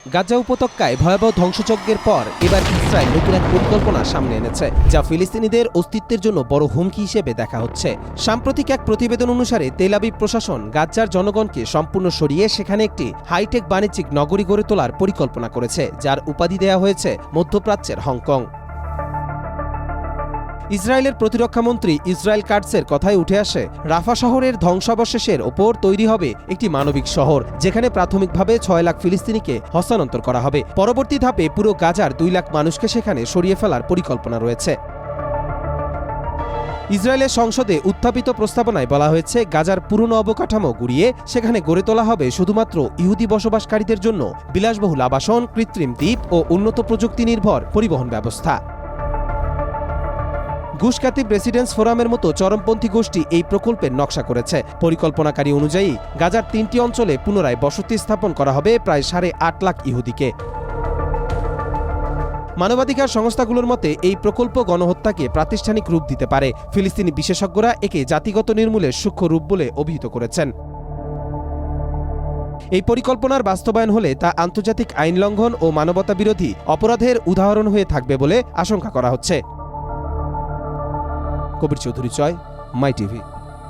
গাজা উপত্যকায় ভয়াবহ ধ্বংসযজ্ঞের পর এবার ইসরায়েল নতুন এক পরিকল্পনা সামনে এনেছে, যা ফিলিস্তিনিদের অস্তিত্বের জন্য বড় হুমকি হিসেবে দেখা হচ্ছে। সাম্প্রতিক এক প্রতিবেদন অনুসারে তেল আবিব প্রশাসন গাজার জনগণকে সম্পূর্ণ সরিয়ে সেখানে একটি হাইটেক বাণিজ্যিক নগরী গড়ে তোলার পরিকল্পনা করেছে, যার উপাধি দেয়া হয়েছে মধ্যপ্রাচ্যের হংকং। ইসরায়েলের প্রতিরক্ষামন্ত্রী ইসরায়েল কাটসের কথায় উঠে আসে, রাফা শহরের ধ্বংসাবশেষের ওপর তৈরি হবে একটি মানবিক শহর, যেখানে প্রাথমিকভাবে ৬ লাখ ফিলিস্তিনিকে হস্তান্তর করা হবে। পরবর্তী ধাপে পুরো গাজার ২ লাখ মানুষকে সেখানে সরিয়ে ফেলার পরিকল্পনা রয়েছে। ইসরায়েলের সংসদে উত্থাপিত প্রস্তাবনায় বলা হয়েছে, গাজার পুরনো অবকাঠামো গুড়িয়ে সেখানে গড়ে তোলা হবে শুধুমাত্র ইহুদি বসবাসকারীদের জন্য বিলাসবহুল আবাসন, কৃত্রিম দ্বীপ ও উন্নত প্রযুক্তি নির্ভর পরিবহন ব্যবস্থা। গুশ কাতিব রেসিডেন্স ফোরামের মতো চরমপন্থী গোষ্ঠী এই প্রকল্পের নকশা করেছে। পরিকল্পনাকারী অনুযায়ী গাজার ৩টি অঞ্চলে পুনরায় বসতি স্থাপন করা হবে প্রায় ৮.৫ লাখ ইহুদিকে। মানবাধিকার সংস্থাগুলোর মতে এই প্রকল্প গণহত্যাকে প্রাতিষ্ঠানিক রূপ দিতে পারে। ফিলিস্তিনি বিশেষজ্ঞরা একে জাতিগত নির্মূলের সূক্ষ্ম রূপ বলে অভিহিত করেছেন। এই পরিকল্পনার বাস্তবায়ন হলে তা আন্তর্জাতিক আইন লঙ্ঘন ও মানবতাবিরোধী অপরাধের উদাহরণ হয়ে থাকবে বলে আশঙ্কা করা হচ্ছে। কবির চৌধুরী, মাই টিভি।